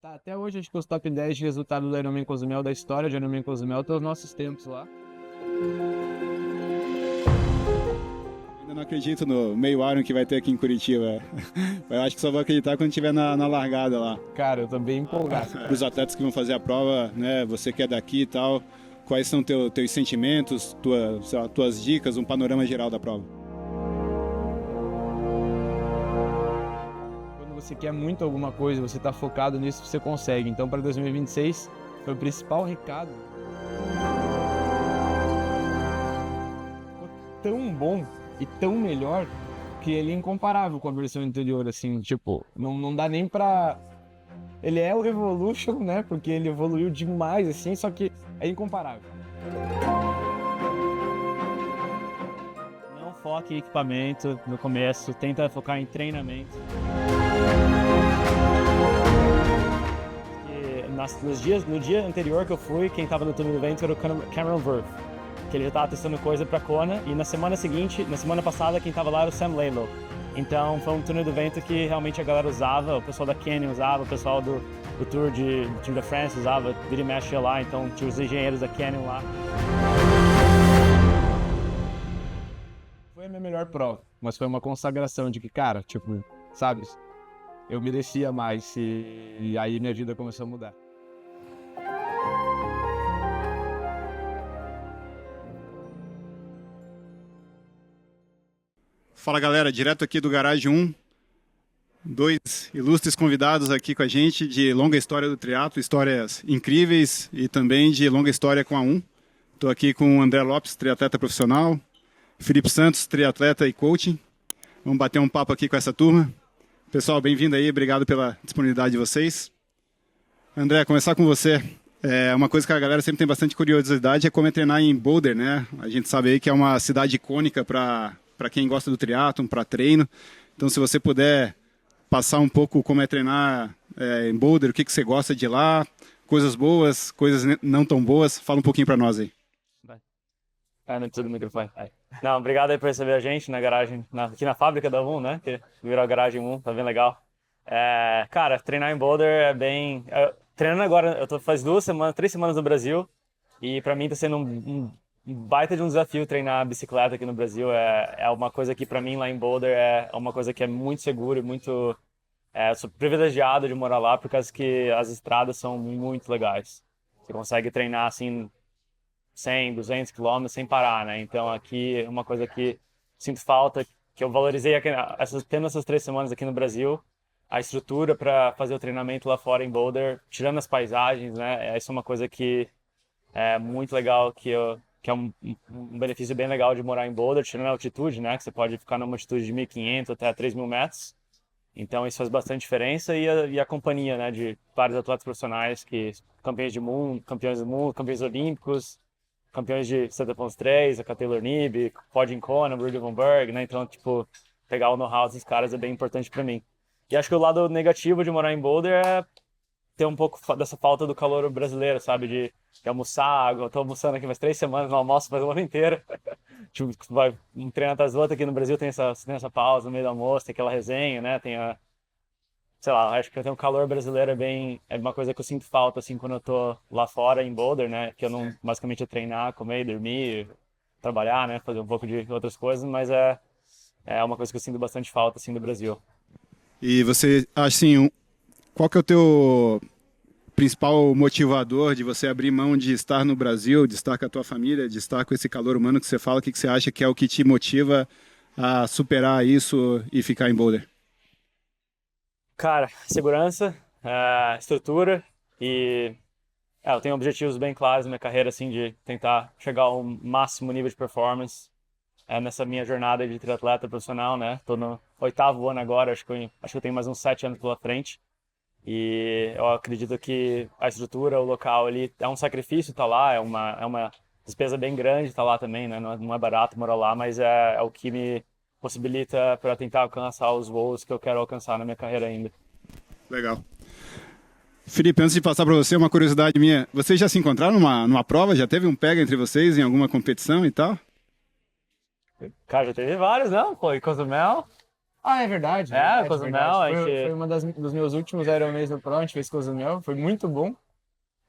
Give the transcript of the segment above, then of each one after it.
Tá, até hoje acho que os top 10 de resultado do Ironman Cozumel, da história de Ironman Cozumel, estão os nossos tempos lá. Ainda não acredito no meio Iron que vai ter aqui em Curitiba. Eu acho que só vou acreditar quando estiver na largada lá. Cara, eu tô bem empolgado. Para os atletas que vão fazer a prova, né? Você que é daqui e tal, quais são teus sentimentos, tuas dicas, um panorama geral da prova? Quando você quer muito alguma coisa, você tá focado nisso, você consegue. Então, para 2026, foi o principal recado. Ficou tão bom e tão melhor que ele é incomparável com a versão anterior, assim, tipo, não dá nem pra... Ele é o Revolution, né, porque ele evoluiu demais, assim, só que é incomparável. Não foque em equipamento no começo, tenta focar em treinamento. No dia anterior que eu fui, quem estava no túnel do vento era o Cameron Wurf, que ele já estava testando coisa para Kona, e na semana passada, quem estava lá era o Sam Laidlow. Então foi um túnel do vento que realmente a galera usava, o pessoal da Canyon usava, o pessoal do Tour de France usava, vira e mexe lá, então tinha os engenheiros da Canyon lá. Foi a minha melhor prova, mas foi uma consagração de que, cara, tipo, sabe, eu merecia mais e aí minha vida começou a mudar. Fala galera, direto aqui do Garage 1, dois ilustres convidados aqui com a gente de longa história do triatlo, histórias incríveis e também de longa história com a 1. Estou aqui com o André Lopes, triatleta profissional, Felipe Santos, triatleta e coaching. Vamos bater um papo aqui com essa turma. Pessoal, bem-vindo aí, obrigado pela disponibilidade de vocês. André, começar com você. Uma coisa que a galera sempre tem bastante curiosidade é como é treinar em Boulder, né? A gente sabe aí que é uma cidade icônica para quem gosta do triatlon, para treino. Então, se você puder passar um pouco como é treinar em Boulder, o que você gosta de lá, coisas boas, coisas não tão boas, fala um pouquinho para nós aí. Não precisa do microfone. Não, obrigado aí por receber a gente na garagem, aqui na fábrica da 1, né? Que virou a garagem 1, tá bem legal. Cara, treinar em Boulder é bem... Treinando agora, eu tô faz 3 semanas no Brasil, e pra mim tá sendo um baita de um desafio treinar bicicleta aqui no Brasil. É uma coisa que pra mim lá em Boulder é uma coisa que é muito seguro e muito... eu sou privilegiado de morar lá por causa que as estradas são muito legais. Você consegue treinar assim 100, 200 quilômetros sem parar, né? Então aqui é uma coisa que sinto falta, que eu valorizei aqui, tendo essas 3 semanas aqui no Brasil, a estrutura para fazer o treinamento lá fora em Boulder, tirando as paisagens, né? Isso é uma coisa que é muito legal, que é um benefício bem legal de morar em Boulder, tirando a altitude, né? Que você pode ficar numa altitude de 1.500 até 3.000 metros. Então isso faz bastante diferença, e a companhia, né? De vários atletas profissionais, campeões do mundo, campeões olímpicos, campeões de 70.3, a Taylor Nibb, Podin Kona, Rudy Von Berg, né? Então, tipo, pegar o know-how desses caras é bem importante para mim. E acho que o lado negativo de morar em Boulder é ter um pouco dessa falta do calor brasileiro, sabe? De almoçar. Eu tô almoçando aqui mais 3 semanas, não almoço faz o ano inteiro. Tipo, vai um treino atrás do outro. Aqui no Brasil tem essa pausa no meio do almoço, tem aquela resenha, né? Sei lá, acho que tem um calor brasileiro é uma coisa que eu sinto falta, assim, quando eu tô lá fora em Boulder, né? Que eu não, basicamente, é treinar, comer, dormir, trabalhar, né? Fazer um pouco de outras coisas, mas é uma coisa que eu sinto bastante falta, assim, do Brasil. E você, assim, qual que é o teu principal motivador de você abrir mão de estar no Brasil, de estar com a tua família, de estar com esse calor humano que você fala? O que você acha que é o que te motiva a superar isso e ficar em Boulder? Cara, segurança, estrutura e... eu tenho objetivos bem claros na minha carreira, assim, de tentar chegar ao máximo nível de performance nessa minha jornada de triatleta profissional, né? Tô no 8º ano agora, acho que eu tenho mais uns 7 anos pela frente. E eu acredito que a estrutura, o local ali, é um sacrifício estar lá, é uma despesa bem grande estar lá também, né? Não é barato morar lá, mas é o que me possibilita para tentar alcançar os voos que eu quero alcançar na minha carreira ainda. Legal. Felipe, antes de passar para você, uma curiosidade minha. Vocês já se encontraram numa prova? Já teve um pega entre vocês em alguma competição e tal? Cara, já teve vários, não? Pô, em Cozumel, Ah, é verdade. É, verdade, Cozumel, verdade. a Foi, gente... foi uma dos meus últimos Ironmans no Pro, a gente fez Cozumel. Foi muito bom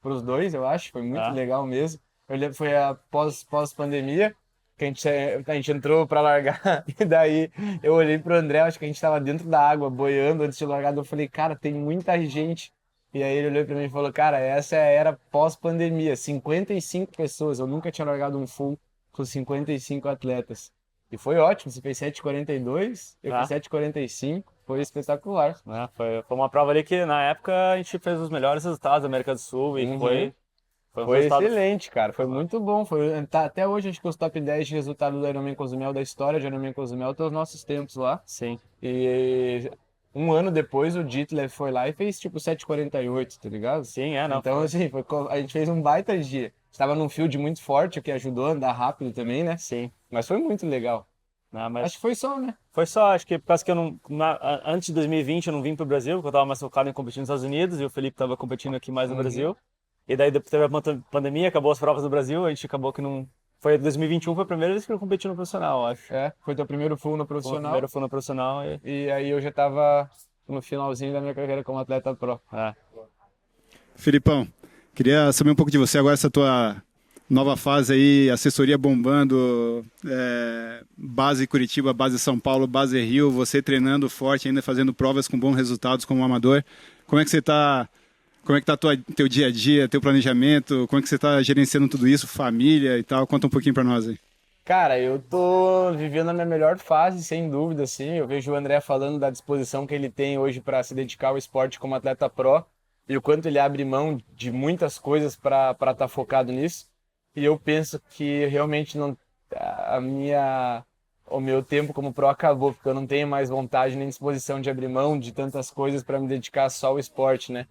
pros dois, eu acho. Foi muito É, legal mesmo. Eu lembro, foi a pós-pandemia, que a gente entrou pra largar. E daí eu olhei pro André, acho que a gente tava dentro da água, boiando antes de largar. Eu falei, cara, tem muita gente. E aí ele olhou pra mim e falou, cara, essa era pós-pandemia, 55 pessoas. Eu nunca tinha largado um full com 55 atletas. E foi ótimo, você fez 7:42, eu fiz é. 7:45, foi espetacular. Né? Foi uma prova ali que, na época, a gente fez os melhores resultados da América do Sul e Uhum. foi um Foi resultado... excelente, cara. Foi muito bom. Até hoje, acho que os top 10 de resultado do Ironman Cozumel, da história de Ironman Cozumel, estão os nossos tempos lá. Sim, E um ano depois, o Ditlev foi lá e fez tipo 7:48, tá ligado? sim, é, não, Então, foi. assim, a gente fez um baita dia. Estava num field muito forte, o que ajudou a andar rápido também, né? Sim, Mas foi muito legal. não, Acho mas que foi só, né? foi só, acho que por causa que eu não... antes de 2020 eu não vim pro Brasil, porque eu tava mais focado em competir nos Estados Unidos e o Felipe tava competindo aqui mais no Uhum. Brasil. E daí depois teve a pandemia, acabou as provas no Brasil, a gente acabou que não... Foi 2021, foi a primeira vez que eu competi no profissional, eu acho. É, foi teu primeiro full no Foi o profissional. primeiro fui no profissional e... E aí eu já tava no finalzinho da minha carreira como atleta pro. É. Filipão, queria saber um pouco de você agora, essa tua nova fase aí, assessoria bombando, base Curitiba, base São Paulo, base Rio, você treinando forte, ainda fazendo provas com bons resultados como amador. Como é que você está? Como é que tá teu dia a dia, teu planejamento? Como é que você está gerenciando tudo isso, família e tal? Conta um pouquinho para nós aí. Cara, eu tô vivendo a minha melhor fase, sem dúvida, assim. Eu vejo o André falando da disposição que ele tem hoje para se dedicar ao esporte como atleta pro e o quanto ele abre mão de muitas coisas para estar focado nisso. E eu penso que realmente não a minha o meu tempo como pro acabou, porque eu não tenho mais vontade nem disposição de abrir mão de tantas coisas para me dedicar só ao esporte, né?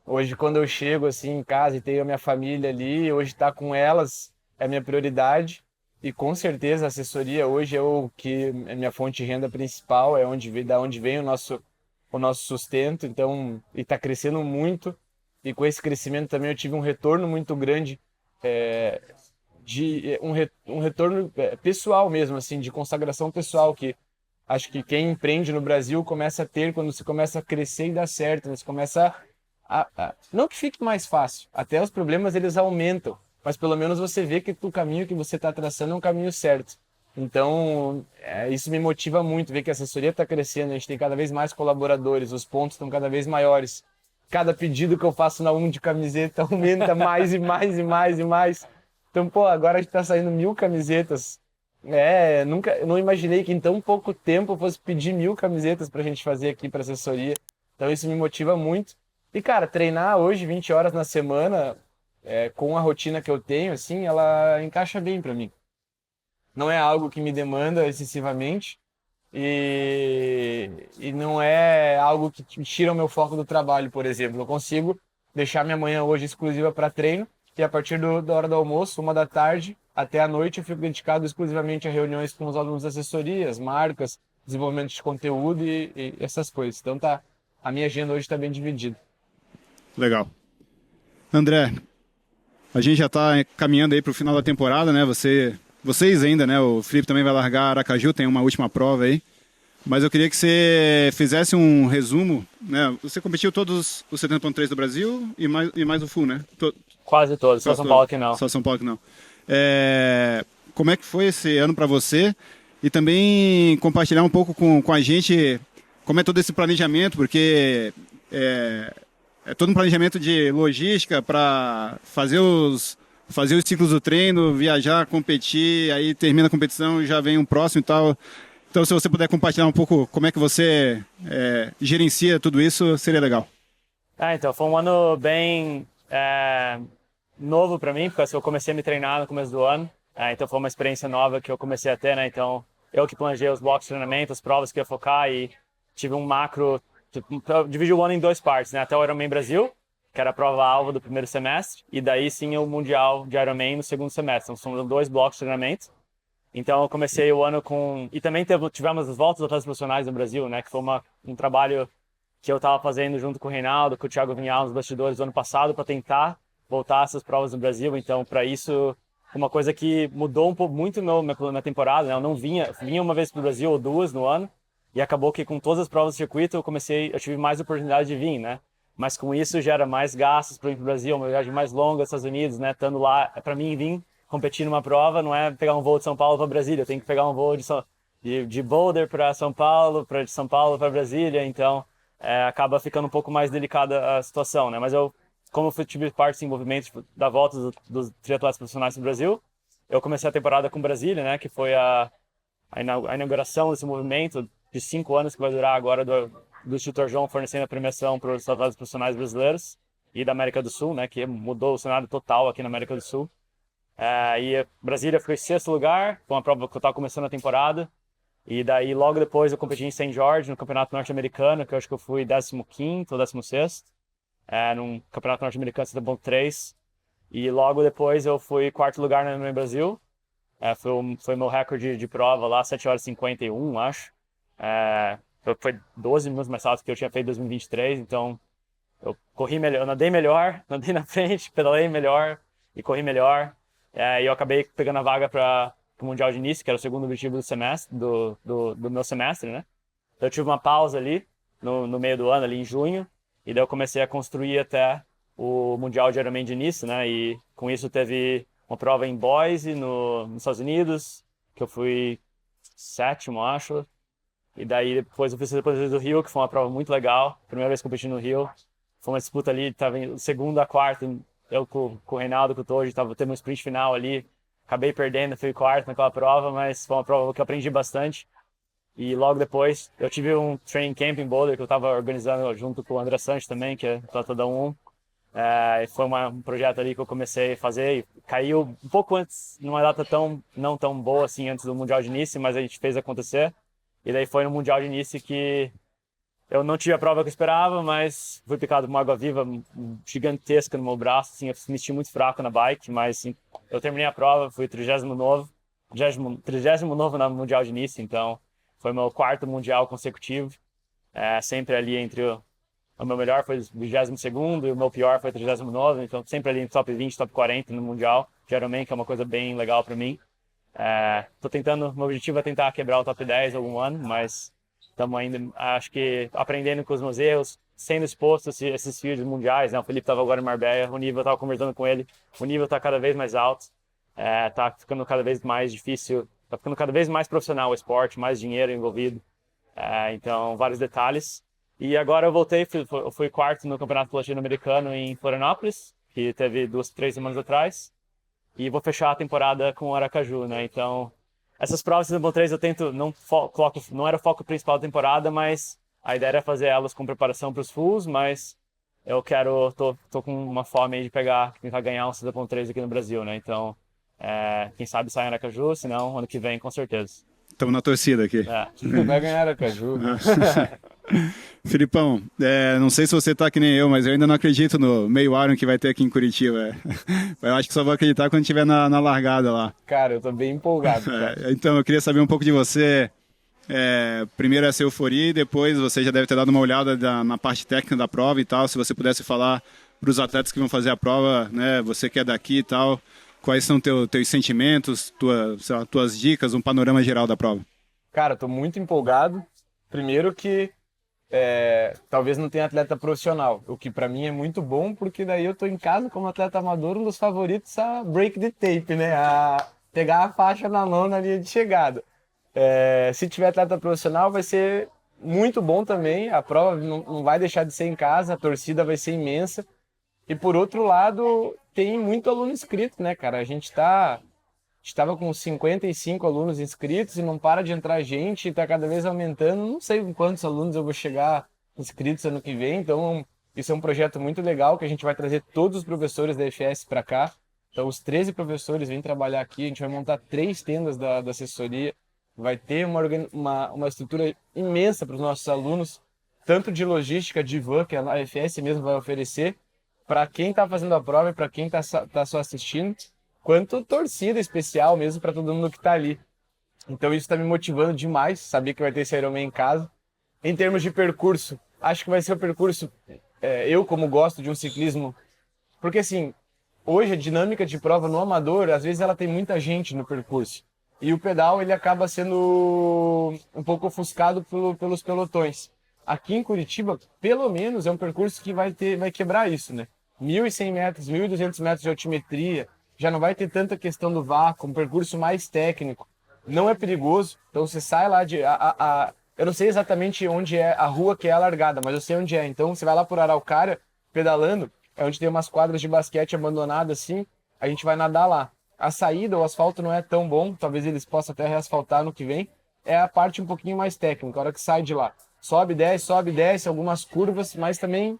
Hoje, quando eu chego assim em casa e tenho a minha família ali, hoje estar com elas é a minha prioridade. E com certeza a assessoria hoje é o que é minha fonte de renda principal, é da onde vem o nosso sustento. Então, e está crescendo muito. E com esse crescimento também eu tive um retorno muito grande, é, um retorno pessoal mesmo, assim, de consagração pessoal, que acho que quem empreende no Brasil começa a ter quando você começa a crescer e dar certo, né? Você começa não que fique mais fácil, até os problemas eles aumentam, mas pelo menos você vê que o caminho que você está traçando é um caminho certo. Então, isso me motiva muito, ver que a assessoria está crescendo, a gente tem cada vez mais colaboradores, os pontos estão cada vez maiores. Cada pedido que eu faço na de camiseta aumenta mais e mais e mais e mais. Então, pô, agora a gente está saindo 1.000 camisetas. Eu não imaginei que em tão pouco tempo eu fosse pedir 1.000 camisetas para a gente fazer aqui para assessoria. Então, isso me motiva muito. E, cara, treinar hoje 20 horas na semana, com a rotina que eu tenho, assim, ela encaixa bem para mim. Não é algo que me demanda excessivamente e não é algo que tira o meu foco do trabalho, por exemplo. Eu consigo deixar minha manhã hoje exclusiva para treino e a partir da hora do almoço, 1 da tarde, até a noite, eu fico dedicado exclusivamente a reuniões com os alunos de assessorias, marcas, desenvolvimento de conteúdo e essas coisas. Então, a minha agenda hoje está bem dividida. Legal. André, a gente já está caminhando aí para o final da temporada, né? Vocês ainda, né? O Felipe também vai largar Aracaju, tem uma última prova aí. Mas eu queria que você fizesse um resumo, né? Você competiu todos os 70.3 do Brasil e mais o full, né? Quase todos, só São Paulo que não. Só São Paulo que não. Como é que foi esse ano para você? E também compartilhar um pouco com a gente como é todo esse planejamento, porque é todo um planejamento de logística para fazer os ciclos do treino, viajar, competir, aí termina a competição, já vem um próximo e tal. Então, se você puder compartilhar um pouco como é que você gerencia tudo isso, seria legal. Então, foi um ano bem novo para mim, porque eu comecei a me treinar no começo do ano. Então, foi uma experiência nova que eu comecei a ter, né? Então, eu que planejei os blocos de treinamento, as provas que eu ia focar e tive um macro... Eu dividi o ano em 2 partes, né? Até o Ironman Brasil, que era a prova-alvo do primeiro semestre, e daí sim o Mundial de Ironman no segundo semestre. Então, são 2 blocos de treinamento. Então, eu comecei o ano com... E também tivemos as voltas dos atletas profissionais no Brasil, né? Que foi um trabalho que eu estava fazendo junto com o Reinaldo, com o Thiago Vinhal, nos bastidores do ano passado, para tentar voltar essas provas no Brasil. Então, para isso, uma coisa que mudou muito na temporada, né? Eu não vinha uma vez para o Brasil ou 2 no ano. E acabou que com todas as provas do circuito eu tive mais oportunidade de vir, né? Mas com isso gera mais gastos para ir para o Brasil, uma viagem mais longa, Estados Unidos, né? Estando lá, para mim vir competir numa prova não é pegar um voo de São Paulo para Brasília, eu tenho que pegar um voo de Boulder para São Paulo, de São Paulo para Brasília, então acaba ficando um pouco mais delicada a situação, né? Mas como eu tive parte dos envolvimentos da volta dos triatletas profissionais do Brasil, eu comecei a temporada com Brasília, né? Que foi a inauguração desse movimento de 5 anos que vai durar agora do instrutor João fornecendo a premiação para os atletas profissionais brasileiros e da América do Sul, né? Que mudou o cenário total aqui na América do Sul. E Brasília ficou em 6º lugar, foi uma prova que eu estava começando a temporada. E daí, logo depois, eu competi em St. George, no Campeonato Norte-Americano, que eu acho que eu fui 15º ou 16º, num Campeonato Norte-Americano 70.3. E logo depois eu fui 4º lugar no Ironman Brasil. Foi meu recorde de prova lá, 7 horas e 51, acho. Foi 12 minutos mais alto que eu tinha feito em 2023, então eu corri melhor, eu nadei melhor, nadei na frente, pedalei melhor e corri melhor. E eu acabei pegando a vaga para o Mundial de Nice, que era o segundo objetivo do semestre, do meu semestre, né? Eu tive uma pausa ali, no meio do ano, ali em junho, e daí eu comecei a construir até o Mundial de Ironman de Nice, né? E com isso teve uma prova em Boise, nos Estados Unidos, que eu fui 7º, acho. E daí depois eu fiz depois do Rio, que foi uma prova muito legal. Primeira vez que eu competi no Rio. Foi uma disputa ali, tava em segunda a quarta, eu com o Reinaldo, com o Toji, teve um sprint final ali. Acabei perdendo, fui 4º naquela prova, mas foi uma prova que eu aprendi bastante. E logo depois eu tive um training camp em Boulder que eu estava organizando junto com o André Sanches também, que é atleta da 1. Foi um projeto ali que eu comecei a fazer e caiu um pouco antes, numa data não tão boa assim antes do Mundial de Nice, mas a gente fez acontecer. E daí foi no Mundial de Nice que eu não tive a prova que eu esperava, mas fui picado por uma água-viva gigantesca no meu braço, assim, eu me senti muito fraco na bike, mas assim, eu terminei a prova, fui 39º no Mundial de Nice, então foi meu 4º Mundial consecutivo, sempre ali entre o meu melhor foi 22º e o meu pior foi 39º, então sempre ali em top 20, top 40 no Mundial de Ironman, que é uma coisa bem legal para mim. Meu objetivo é tentar quebrar o top 10 algum ano, mas estamos ainda, acho que, aprendendo com os meus erros, sendo exposto a esses fios mundiais, né? O Felipe estava agora em Marbella, o nível, eu estava conversando com ele, o nível está cada vez mais alto, está ficando cada vez mais difícil, está ficando cada vez mais profissional o esporte, mais dinheiro envolvido, então vários detalhes. E agora eu voltei, eu fui 4º no Campeonato Latino-Americano em Florianópolis, que teve 2-3 semanas atrás, e vou fechar a temporada com o Aracaju, né? Então, essas provas de 3 eu tento, não era o foco principal da temporada, mas a ideia era fazer elas com preparação para os fulls, mas eu tô com uma fome aí de tentar ganhar um 3 aqui no Brasil, né? Então, quem sabe sai em Aracaju, senão ano que vem com certeza. Estamos na torcida aqui. Vai ganhar Aracaju. Filipão, não sei se você tá que nem eu, mas eu ainda não acredito no meio Iron que vai ter aqui em Curitiba. Eu acho que só vou acreditar quando estiver na largada lá. Cara, eu tô bem empolgado. Cara. Então, eu queria saber um pouco de você. Primeiro essa euforia e depois você já deve ter dado uma olhada na parte técnica da prova e tal. Se você pudesse falar para os atletas que vão fazer a prova, né? Você que é daqui e tal, quais são teus sentimentos, tuas dicas, um panorama geral da prova? Cara, tô muito empolgado. Primeiro que talvez não tenha atleta profissional, o que para mim é muito bom, porque daí eu tô em casa como atleta amador, um dos favoritos a break the tape, né? A pegar a faixa na mão na linha de chegada. Se tiver atleta profissional vai ser muito bom também, a prova não vai deixar de ser em casa, a torcida vai ser imensa. E por outro lado, tem muito aluno inscrito, né, cara? A gente estava com 55 alunos inscritos e não para de entrar gente, está cada vez aumentando. Não sei com quantos alunos eu vou chegar inscritos ano que vem, então isso é um projeto muito legal que a gente vai trazer todos os professores da EFS para cá. Então os 13 professores vêm trabalhar aqui, a gente vai montar 3 tendas da assessoria, vai ter uma estrutura imensa para os nossos alunos, tanto de logística, de van, que a EFS mesmo vai oferecer, para quem está fazendo a prova e para quem tá só assistindo, quanto torcida especial mesmo para todo mundo que está ali. Então isso está me motivando demais, saber que vai ter esse Ironman em casa. Em termos de percurso, acho que vai ser o percurso, eu como gosto de um ciclismo, porque assim, hoje a dinâmica de prova no amador, às vezes ela tem muita gente no percurso. e o pedal ele acaba sendo um pouco ofuscado pelos pelotões. Aqui em Curitiba, pelo menos, é um percurso que vai quebrar isso, né? 1.100 metros, 1.200 metros de altimetria, já não vai ter tanta questão do vácuo, um percurso mais técnico. Não é perigoso, então você sai lá de... eu não sei exatamente onde é a rua que é a largada, mas eu sei onde é. Então você vai lá por Araucária, pedalando, é onde tem umas quadras de basquete abandonadas assim, a gente vai nadar lá. A saída, o asfalto não é tão bom, talvez eles possam até reasfaltar no que vem, é a parte um pouquinho mais técnica, a hora que sai de lá. Sobe, desce, algumas curvas, mas também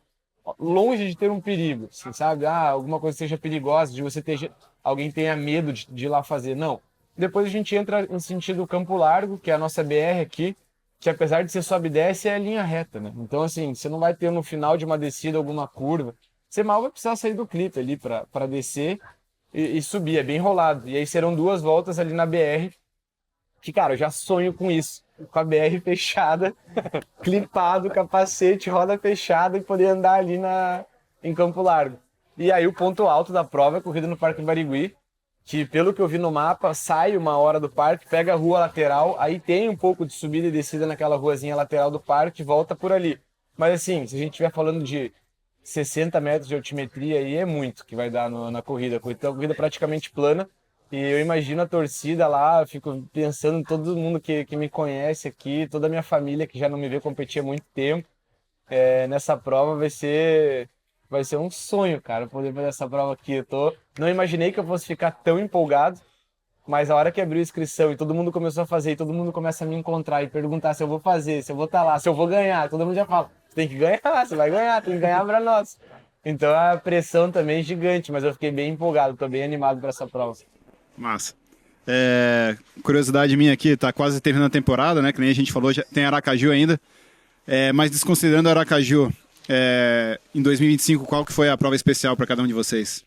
longe de ter um perigo, assim, sabe? Alguma coisa seja perigosa, de você ter... alguém tenha medo de ir lá fazer. Não. Depois a gente entra em sentido Campo Largo, que é a nossa BR aqui, que apesar de ser sobe e desce, é linha reta, né? Então, assim, você não vai ter no final de uma descida alguma curva. Você mal vai precisar sair do clipe ali para descer e subir, é bem enrolado. E aí serão 2 voltas ali na BR, que, cara, eu já sonho com isso. Com a BR fechada, clipado, capacete, roda fechada e poder andar ali em Campo Largo. E aí o ponto alto da prova é corrida no Parque Barigui, que pelo que eu vi no mapa, sai 1 hora do parque, pega a rua lateral, aí tem um pouco de subida e descida naquela ruazinha lateral do parque, volta por ali. Mas assim, se a gente estiver falando de 60 metros de altimetria, aí é muito que vai dar na corrida. Então, a corrida praticamente plana. E eu imagino a torcida lá, eu fico pensando em todo mundo que me conhece aqui, toda a minha família que já não me vê competir há muito tempo. Nessa prova vai ser um sonho, cara, poder fazer essa prova aqui. Não imaginei que eu fosse ficar tão empolgado, mas a hora que abriu a inscrição e todo mundo começou a fazer, e todo mundo começa a me encontrar e perguntar se eu vou fazer, se eu vou estar lá, se eu vou ganhar, todo mundo já fala, você tem que ganhar, você vai ganhar, tem que ganhar pra nós. Então a pressão também é gigante, mas eu fiquei bem empolgado, tô bem animado para essa prova. Massa. Curiosidade minha aqui, tá quase terminando a temporada, né? Que nem a gente falou, já tem Aracaju ainda. Mas desconsiderando Aracaju, em 2025, qual que foi a prova especial para cada um de vocês?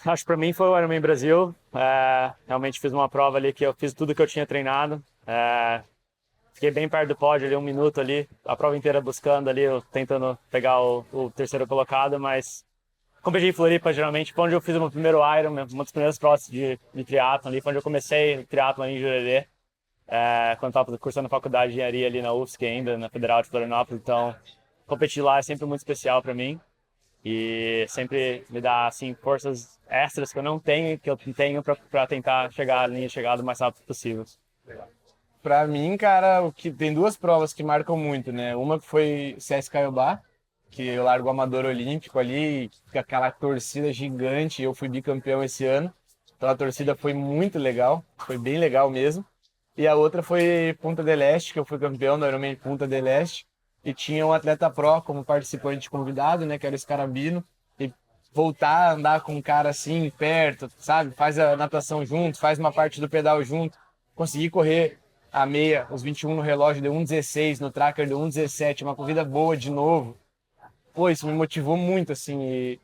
Acho que para mim foi o Ironman Brasil. Realmente fiz uma prova ali que eu fiz tudo que eu tinha treinado. Fiquei bem perto do pódio ali, 1 minuto ali, a prova inteira buscando ali, tentando pegar o terceiro colocado, mas competi em Floripa, geralmente, foi onde eu fiz o meu primeiro Iron, uma das primeiras provas de triatlon ali, foi onde eu comecei o triatlon ali em Jurerê, quando estava cursando faculdade de engenharia ali na UFSC ainda, na Federal de Florianópolis, então competir lá é sempre muito especial para mim e sempre me dá, assim, forças extras que eu não tenho, que eu tenho para tentar chegar à linha de chegada o mais rápido possível. Pra mim, cara, tem 2 provas que marcam muito, né? Uma que foi CS Caiobá, que eu largo o amador olímpico ali, com aquela torcida gigante, eu fui bicampeão esse ano. Então a torcida foi muito legal, foi bem legal mesmo. E a outra foi Punta del Este, que eu fui campeão do Ironman Punta del Este. E tinha um atleta pro como participante convidado, né, que era o Scarabino. E voltar a andar com um cara assim, perto, sabe? Faz a natação junto, faz uma parte do pedal junto. Consegui correr a meia, os 21 no relógio, deu 1,16, no tracker deu 1,17, uma corrida boa de novo. Pô, isso me motivou muito, assim,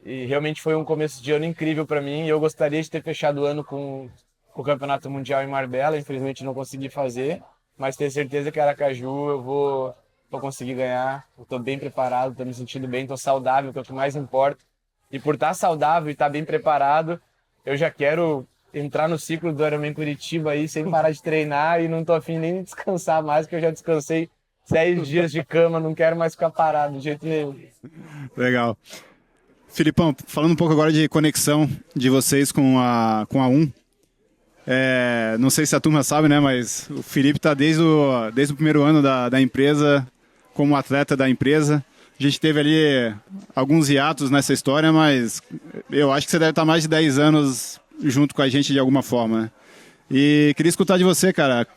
e realmente foi um começo de ano incrível para mim, e eu gostaria de ter fechado o ano com o Campeonato Mundial em Marbella, infelizmente não consegui fazer, mas tenho certeza que Aracaju eu vou conseguir ganhar, eu tô bem preparado, tô me sentindo bem, tô saudável, que é o que mais importa, e por estar saudável e estar bem preparado, eu já quero entrar no ciclo do Ironman Curitiba aí, sem parar de treinar, e não tô afim nem de descansar mais, porque eu já descansei 10 dias de cama, não quero mais ficar parado de jeito nenhum. Legal. Filipão, falando um pouco agora de conexão de vocês com a 1. Não sei se a turma sabe, né, mas o Felipe está desde o primeiro ano da empresa, como atleta da empresa. A gente teve ali alguns hiatos nessa história, mas eu acho que você deve estar mais de 10 anos junto com a gente de alguma forma, né? E queria escutar de você, cara,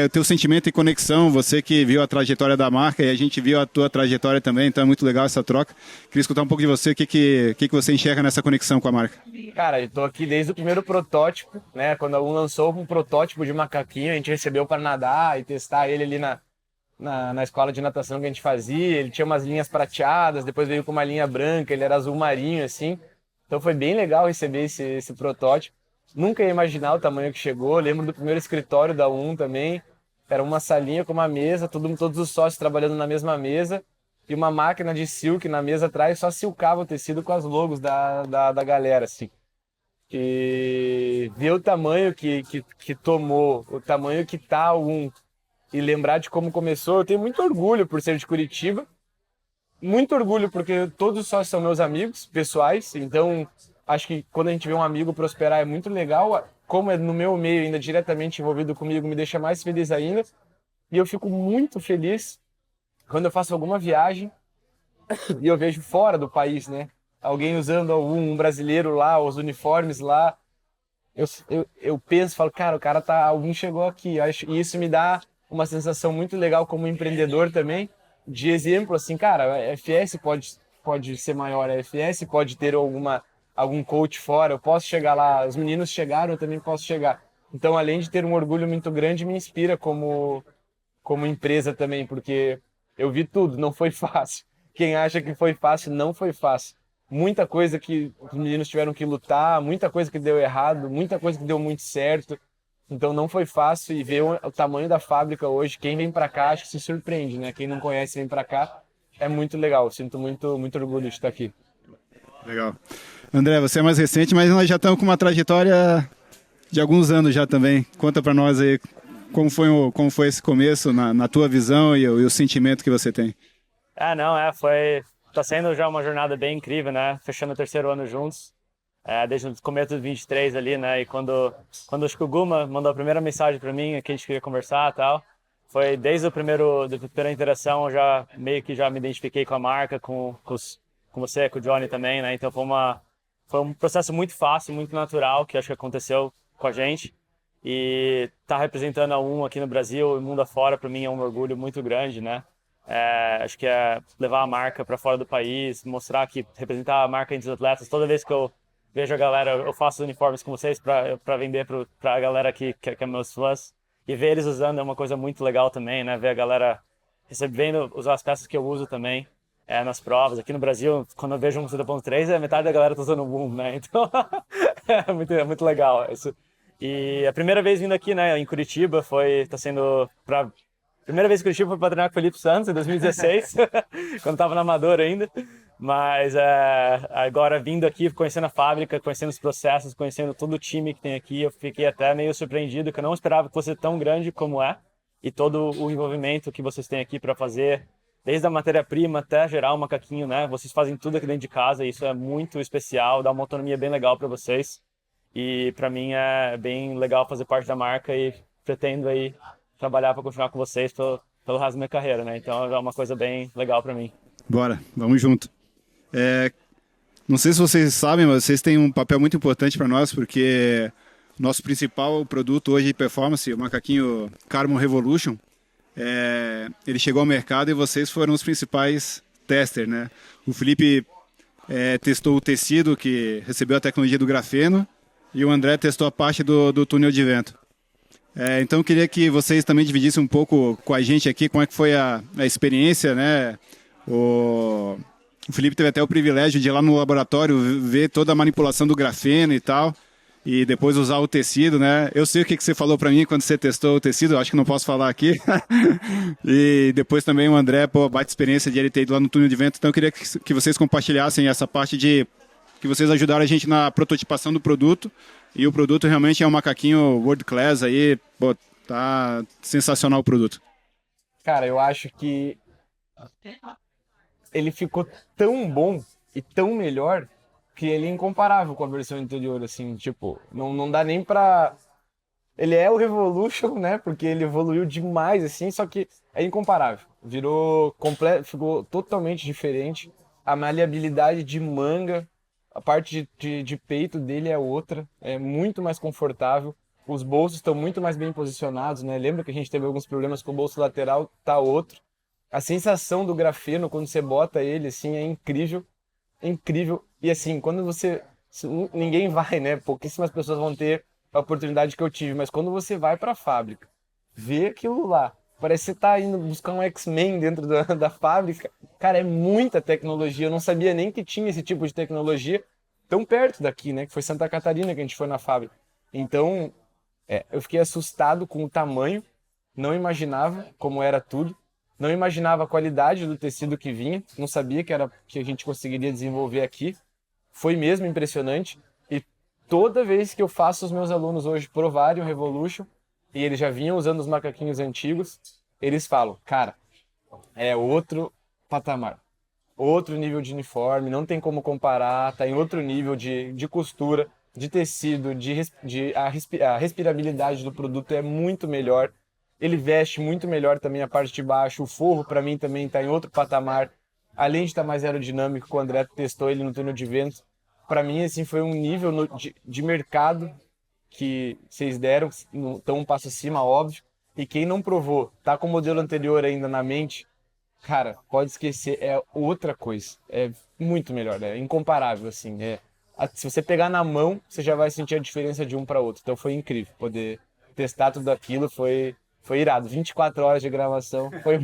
o teu sentimento e conexão, você que viu a trajetória da marca e a gente viu a tua trajetória também, então é muito legal essa troca. Queria escutar um pouco de você, o que você enxerga nessa conexão com a marca. Cara, eu tô aqui desde o primeiro protótipo, né? Quando a 1 lançou um protótipo de macaquinho, a gente recebeu para nadar e testar ele ali na escola de natação que a gente fazia. Ele tinha umas linhas prateadas, depois veio com uma linha branca, ele era azul marinho, assim. Então foi bem legal receber esse protótipo. Nunca ia imaginar o tamanho que chegou. Lembro do primeiro escritório da 1 também. Era uma salinha com uma mesa, todos os sócios trabalhando na mesma mesa. E uma máquina de silk na mesa atrás, só silcava o tecido com as logos da galera, assim. E ver o tamanho que tomou, o tamanho que tá e lembrar de como começou, eu tenho muito orgulho por ser de Curitiba, muito orgulho porque todos os sócios são meus amigos pessoais, então acho que quando a gente vê um amigo prosperar é muito legal, como é no meu meio ainda diretamente envolvido comigo, me deixa mais feliz ainda, e eu fico muito feliz quando eu faço alguma viagem e eu vejo fora do país, né? Alguém usando um brasileiro lá, os uniformes lá, eu penso, falo, cara, alguém chegou aqui. E isso me dá uma sensação muito legal como empreendedor também, de exemplo, assim, cara, a FS pode ser maior, a FS pode ter algum coach fora, eu posso chegar lá, os meninos chegaram, eu também posso chegar. Então, além de ter um orgulho muito grande, me inspira como empresa também, porque eu vi tudo, não foi fácil. Quem acha que foi fácil, não foi fácil. Muita coisa que os meninos tiveram que lutar, muita coisa que deu errado, muita coisa que deu muito certo. Então não foi fácil e ver o tamanho da fábrica hoje, quem vem para cá acho que se surpreende, né? Quem não conhece vem para cá, é muito legal. Eu sinto muito orgulho de estar aqui. Legal. André, você é mais recente, mas nós já estamos com uma trajetória de alguns anos já também. Conta para nós aí como foi esse começo na tua visão e o sentimento que você tem. Tá sendo já uma jornada bem incrível, né? Fechando o terceiro ano juntos, desde o começo do 23 ali, né? E quando acho que o Guma mandou a primeira mensagem para mim, que a gente queria conversar e tal, foi desde da primeira interação, eu já meio que já me identifiquei com a marca, com você, com o Johnny também, né? Então foi um processo muito fácil, muito natural, que acho que aconteceu com a gente. E tá representando a aqui no Brasil e mundo afora, para mim é um orgulho muito grande, né? Acho que é levar a marca para fora do país, mostrar que representar a marca entre os atletas. Toda vez que eu vejo a galera, eu faço uniformes com vocês para vender para a galera que é meus fãs, e ver eles usando é uma coisa muito legal também, né? Ver a galera recebendo, usar as peças que eu uso também nas provas. Aqui no Brasil, quando eu vejo um 50.3, metade da galera tá usando o Boom, né? Então é muito legal isso. E a primeira vez vindo aqui, né, em Curitiba, tá sendo primeira vez que eu fui para treinar com o Felipe Santos, em 2016, quando estava na Amador ainda. Mas agora vindo aqui, conhecendo a fábrica, conhecendo os processos, conhecendo todo o time que tem aqui, eu fiquei até meio surpreendido, que eu não esperava que fosse tão grande como é. E todo o envolvimento que vocês têm aqui para fazer, desde a matéria-prima até gerar o macaquinho, né? Vocês fazem tudo aqui dentro de casa e isso é muito especial, dá uma autonomia bem legal para vocês. E para mim é bem legal fazer parte da marca e pretendo aí trabalhar para continuar com vocês pelo resto da minha carreira, né? Então é uma coisa bem legal para mim. Bora, vamos junto. Não sei se vocês sabem, mas vocês têm um papel muito importante para nós, porque nosso principal produto hoje de performance, o macaquinho Carbon Revolution, ele chegou ao mercado e vocês foram os principais testers, né? O Felipe testou o tecido, que recebeu a tecnologia do grafeno, e o André testou a parte do túnel de vento. Então eu queria que vocês também dividissem um pouco com a gente aqui como é que foi a experiência, né? O Felipe teve até o privilégio de ir lá no laboratório ver toda a manipulação do grafeno e tal, e depois usar o tecido, né? Eu sei o que você falou para mim quando você testou o tecido, eu acho que não posso falar aqui. E depois também o André, baita experiência de ele ter ido lá no túnel de vento, então eu queria que vocês compartilhassem essa parte que vocês ajudaram a gente na prototipação do produto. E o produto realmente é um macaquinho world class aí, tá sensacional o produto. Cara, eu acho que ele ficou tão bom e tão melhor que ele é incomparável com a versão anterior, assim, tipo, não dá nem pra... Ele é o Revolution, né, porque ele evoluiu demais, assim, só que é incomparável. Ficou totalmente diferente. A maleabilidade de manga, a parte de peito dele é outra, é muito mais confortável. Os bolsos estão muito mais bem posicionados, né? Lembra que a gente teve alguns problemas com o bolso lateral, tá outro. A sensação do grafeno quando você bota ele, assim, é incrível, incrível. E assim, quando ninguém vai, né? Pouquíssimas pessoas vão ter a oportunidade que eu tive, mas quando você vai para a fábrica, vê aquilo lá, parece que você tá indo buscar um X-Men dentro da fábrica. Cara, é muita tecnologia. Eu não sabia nem que tinha esse tipo de tecnologia tão perto daqui, né? Que foi Santa Catarina que a gente foi na fábrica. Então, eu fiquei assustado com o tamanho. Não imaginava como era tudo. Não imaginava a qualidade do tecido que vinha. Não sabia que a gente conseguiria desenvolver aqui. Foi mesmo impressionante. E toda vez que eu faço os meus alunos hoje provarem o Revolution, e eles já vinham usando os macaquinhos antigos, eles falam, cara, é outro patamar, outro nível de uniforme, não tem como comparar, tá em outro nível de costura, de tecido, a respirabilidade do produto é muito melhor, ele veste muito melhor também a parte de baixo, o forro para mim também tá em outro patamar, além de estar mais aerodinâmico, que o André testou ele no túnel de vento, para mim assim foi um nível de mercado que vocês deram, estão um passo acima, óbvio, e quem não provou, tá com o modelo anterior ainda na mente, cara, pode esquecer, é outra coisa. É muito melhor, é incomparável, assim. Se você pegar na mão, você já vai sentir a diferença de um para outro. Então foi incrível poder testar tudo aquilo, foi irado. 24 horas de gravação, foi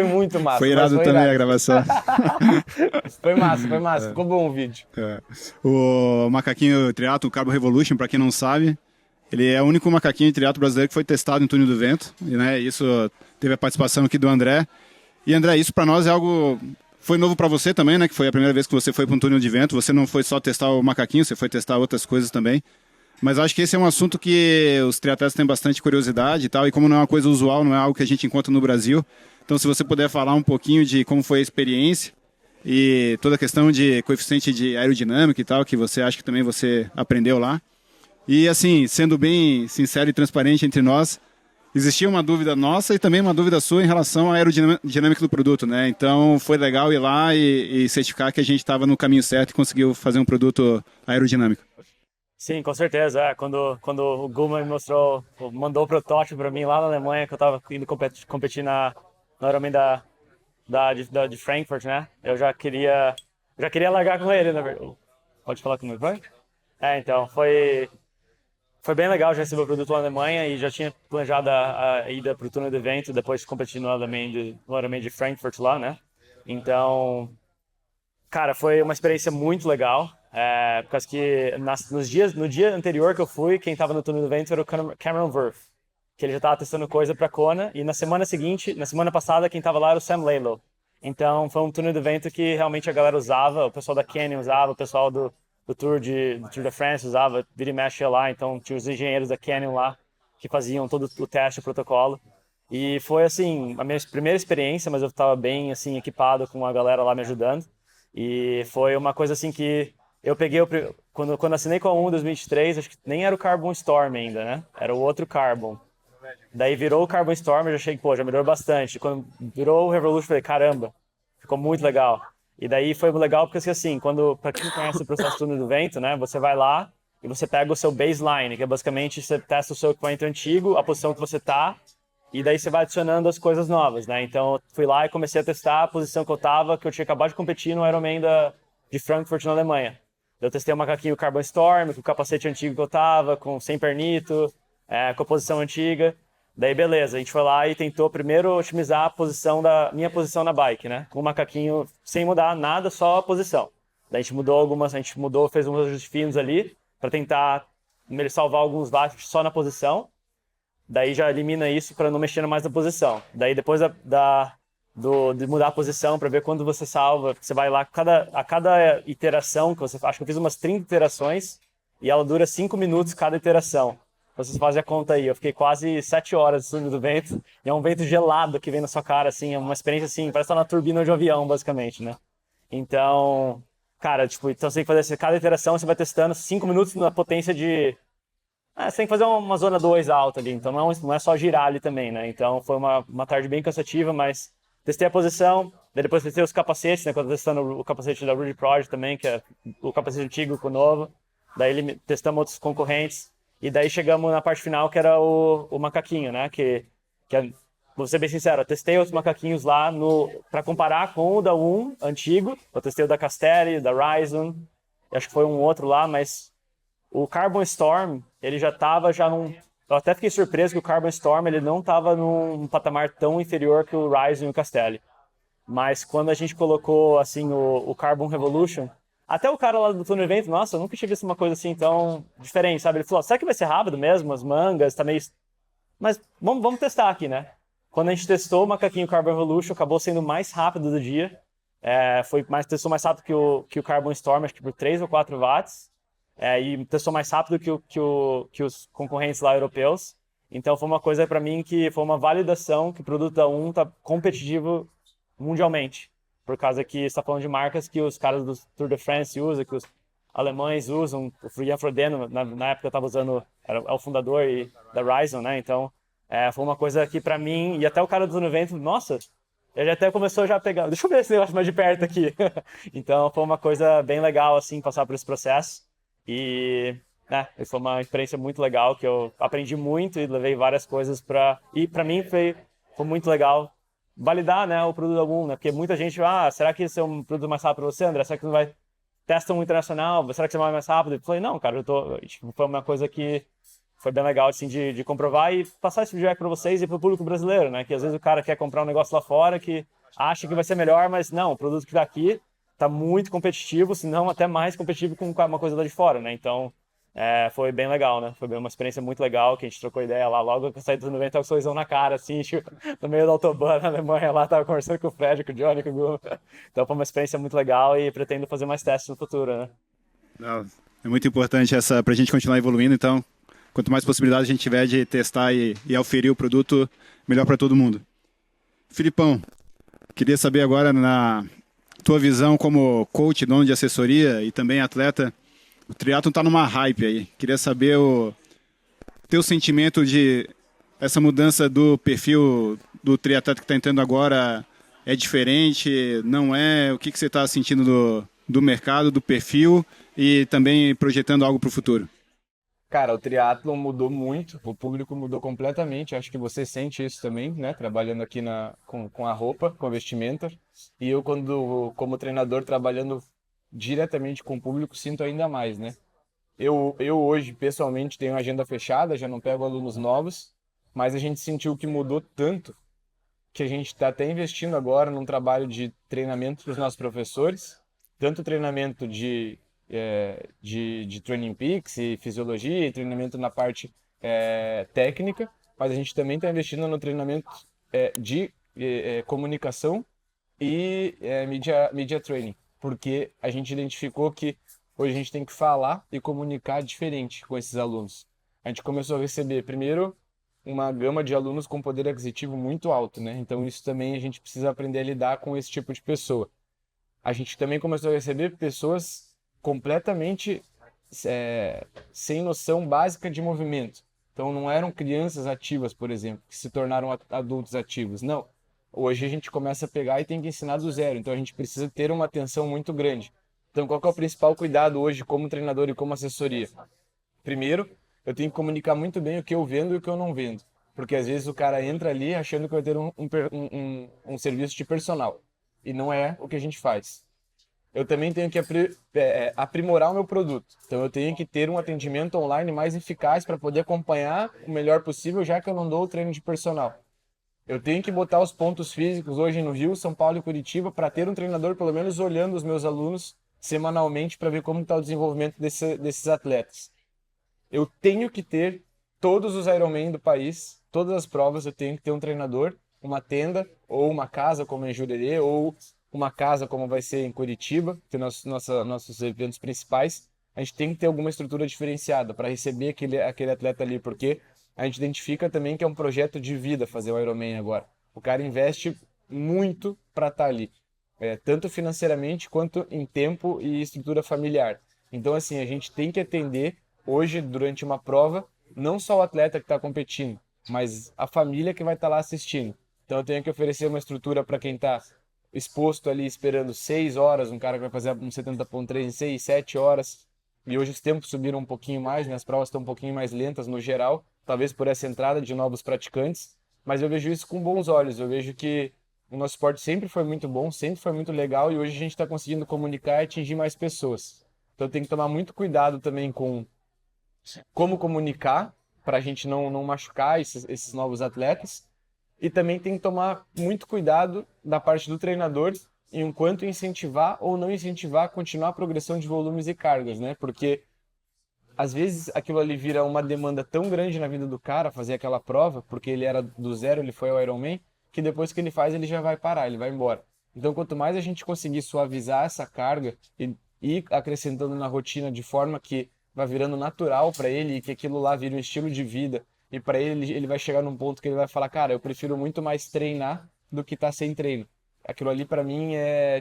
muito massa. Foi irado também irado. a gravação. Foi massa, ficou bom o vídeo. O macaquinho triatlo, o Carbo Revolution, para quem não sabe, ele é o único macaquinho triatlo brasileiro que foi testado em túnel do vento, e, né, isso teve a participação aqui do André. E André, isso para nós é algo... Foi novo para você também, né? Que foi a primeira vez que você foi para um túnel de vento. Você não foi só testar o macaquinho, você foi testar outras coisas também. Mas acho que esse é um assunto que os triatletas têm bastante curiosidade e tal. E como não é uma coisa usual, não é algo que a gente encontra no Brasil. Então, se você puder falar um pouquinho de como foi a experiência e toda a questão de coeficiente de aerodinâmica e tal, que você acha que também você aprendeu lá. E assim, sendo bem sincero e transparente entre nós, existia uma dúvida nossa e também uma dúvida sua em relação à aerodinâmica do produto, né? Então foi legal ir lá e certificar que a gente estava no caminho certo e conseguiu fazer um produto aerodinâmico. Sim, com certeza. Quando o Guma me mandou o protótipo para mim lá na Alemanha, que eu estava indo competir no Ironman de Frankfurt, né? Eu já queria largar com ele, na verdade. Pode falar comigo, vai? Então, foi bem legal já receber o produto na Alemanha e já tinha planejado a ida para o túnel do evento, depois competir no Ironman de Frankfurt lá, né? Então, cara, foi uma experiência muito legal, por causa que no dia anterior que eu fui, quem estava no túnel do evento era o Cameron Wurf, que ele já estava testando coisa para Kona, e na semana passada, quem estava lá era o Sam Lalo. Então, foi um túnel do evento que realmente a galera usava, o pessoal da Canyon usava, o pessoal do Tour de France usava, vira e mexe lá, então tinha os engenheiros da Canyon lá que faziam todo o teste, o protocolo. E foi assim, a minha primeira experiência, mas eu estava bem assim equipado com a galera lá me ajudando. E foi uma coisa assim que eu peguei quando assinei com a 1 em 2023, acho que nem era o Carbon Storm ainda, né? Era o outro Carbon. Daí virou o Carbon Storm, eu já achei que, pô, já melhorou bastante. Quando virou o Revolution, eu falei, caramba, ficou muito legal. E daí foi legal porque, assim, para quem conhece o processo de túnel do vento, né, você vai lá e você pega o seu baseline, que é basicamente você testa o seu equipamento antigo, a posição que você tá, e daí você vai adicionando as coisas novas, né? Então, eu fui lá e comecei a testar a posição que eu tava, que eu tinha acabado de competir no Ironman de Frankfurt, na Alemanha. Eu testei o macaquinho Carbon Storm, com o capacete antigo que eu tava, sem pernito, com a posição antiga. Daí, beleza, a gente foi lá e tentou primeiro otimizar minha posição na bike, né? Com o macaquinho sem mudar nada, só a posição. Daí a gente fez uns ajustes finos ali para tentar salvar alguns watts só na posição. Daí já elimina isso para não mexer mais na posição. Daí depois de mudar a posição para ver quando você salva, você vai lá a cada iteração, acho que eu fiz umas 30 iterações e ela dura 5 minutos cada iteração. Vocês fazem a conta aí, eu fiquei quase 7 horas no túnel do vento, e é um vento gelado que vem na sua cara, assim, é uma experiência assim, parece estar na turbina de um avião, basicamente, né? Então, cara, tipo, então você tem que fazer cada iteração, você vai testando 5 minutos na potência de... você tem que fazer uma zona 2 alta ali, então não é só girar ali também, né? Então foi uma tarde bem cansativa, mas testei a posição, daí depois testei os capacetes, né? Quando eu testando o capacete da Rudy Project também, que é o capacete antigo com o novo, daí testamos outros concorrentes, e daí chegamos na parte final, que era o macaquinho, né? Vou ser bem sincero, eu testei os macaquinhos lá para comparar com o da 1 antigo. Eu testei o da Castelli, da Ryzen, acho que foi um outro lá, mas o Carbon Storm, ele já estava num... Eu até fiquei surpreso que o Carbon Storm ele não estava num patamar tão inferior que o Ryzen e o Castelli. Mas quando a gente colocou assim o Carbon Revolution, até o cara lá do túnel evento, nossa, eu nunca tinha visto uma coisa assim tão diferente, sabe? Ele falou, será que vai ser rápido mesmo? As mangas, tá meio... Mas vamos testar aqui, né? Quando a gente testou o macaquinho Carbon Revolution, acabou sendo o mais rápido do dia. Testou mais rápido que o Carbon Storm, acho que por 3 ou 4 watts. e testou mais rápido que os concorrentes lá europeus. Então foi uma coisa para mim que foi uma validação que o produto da Um tá competitivo mundialmente. Por causa que está falando de marcas que os caras do Tour de France usam, que os alemães usam. O Ian Frodeno, na época eu estava usando, é o fundador da Ryzen, né? Então foi uma coisa que para mim, e até o cara dos anos 90, nossa, ele até começou já a pegar, deixa eu ver esse negócio mais de perto aqui. Então foi uma coisa bem legal, assim, passar por esse processo. E foi uma experiência muito legal, que eu aprendi muito e levei várias coisas para... E para mim foi muito legal validar, né, o produto algum, né? Porque muita gente, será que esse é um produto mais rápido para você, André? Será que não vai... Testa um internacional, será que você vai mais rápido? Eu falei, não, cara, tipo, foi uma coisa que foi bem legal, assim, de comprovar e passar esse feedback para vocês e para o público brasileiro, né? Que às vezes o cara quer comprar um negócio lá fora que acha que vai ser melhor, mas não, o produto que está aqui está muito competitivo, se não até mais competitivo com uma coisa lá de fora, né? Então, foi bem legal, né? Foi uma experiência muito legal, que a gente trocou ideia lá. Logo que eu saí dos 90, tava com um sorrisão na cara, assim, tipo, no meio da autobahn na Alemanha lá, tava conversando com o Fred, com o Johnny, com o Gu. Então foi uma experiência muito legal e pretendo fazer mais testes no futuro, né? Não, é muito importante essa para a gente continuar evoluindo, então quanto mais possibilidades a gente tiver de testar e auferir o produto, melhor para todo mundo. Filipão, queria saber agora, na tua visão como coach, dono de assessoria e também atleta, o triatlon está numa hype aí. Queria saber o teu sentimento de essa mudança do perfil do triatleta que está entrando agora. É diferente? Não é? O que você está sentindo do mercado, do perfil e também projetando algo para o futuro? Cara, o triatlon mudou muito, o público mudou completamente. Acho que você sente isso também, né? Trabalhando aqui com a roupa, com a vestimenta. E eu, como treinador, trabalhando diretamente com o público, sinto ainda mais, né? Eu hoje, pessoalmente, tenho agenda fechada, já não pego alunos novos, mas a gente sentiu que mudou tanto que a gente está até investindo agora num trabalho de treinamento para os nossos professores, tanto treinamento de Training Peaks e fisiologia e treinamento na parte técnica, mas a gente também está investindo no treinamento de comunicação e media training, porque a gente identificou que hoje a gente tem que falar e comunicar diferente com esses alunos. A gente começou a receber, primeiro, uma gama de alunos com poder aquisitivo muito alto, né? Então isso também a gente precisa aprender a lidar com esse tipo de pessoa. A gente também começou a receber pessoas completamente sem noção básica de movimento. Então não eram crianças ativas, por exemplo, que se tornaram adultos ativos. Não. Hoje a gente começa a pegar e tem que ensinar do zero. Então a gente precisa ter uma atenção muito grande. Então qual que é o principal cuidado hoje como treinador e como assessoria? Primeiro, eu tenho que comunicar muito bem o que eu vendo e o que eu não vendo. Porque às vezes o cara entra ali achando que vai ter um serviço de personal. E não é o que a gente faz. Eu também tenho que aprimorar o meu produto. Então eu tenho que ter um atendimento online mais eficaz para poder acompanhar o melhor possível, já que eu não dou o treino de personal. Eu tenho que botar os pontos físicos hoje no Rio, São Paulo e Curitiba para ter um treinador pelo menos olhando os meus alunos semanalmente para ver como está o desenvolvimento desses atletas. Eu tenho que ter todos os Ironman do país, todas as provas, eu tenho que ter um treinador, uma tenda, ou uma casa como em Jurerê, ou uma casa como vai ser em Curitiba, que é nossos eventos principais. A gente tem que ter alguma estrutura diferenciada para receber aquele atleta ali, porque a gente identifica também que é um projeto de vida fazer o Ironman agora. O cara investe muito para estar ali, tanto financeiramente quanto em tempo e estrutura familiar. Então, assim, a gente tem que atender hoje, durante uma prova, não só o atleta que está competindo, mas a família que vai estar lá assistindo. Então eu tenho que oferecer uma estrutura para quem está exposto ali esperando 6 horas, um cara que vai fazer um 70.3 em 6, 7 horas. E hoje os tempos subiram um pouquinho mais, né? As provas estão um pouquinho mais lentas no geral, talvez por essa entrada de novos praticantes, mas eu vejo isso com bons olhos. Eu vejo que o nosso esporte sempre foi muito bom, sempre foi muito legal e hoje a gente está conseguindo comunicar e atingir mais pessoas. Então tem que tomar muito cuidado também com como comunicar para a gente não machucar esses novos atletas. E também tem que tomar muito cuidado da parte do treinador em quanto incentivar ou não incentivar a continuar a progressão de volumes e cargas, né? Porque às vezes aquilo ali vira uma demanda tão grande na vida do cara fazer aquela prova, porque ele era do zero, ele foi ao Ironman, que depois que ele faz ele já vai parar, ele vai embora. Então quanto mais a gente conseguir suavizar essa carga e ir acrescentando na rotina de forma que vai virando natural para ele e que aquilo lá vira um estilo de vida. E para ele vai chegar num ponto que ele vai falar, cara, eu prefiro muito mais treinar do que estar sem treino. Aquilo ali para mim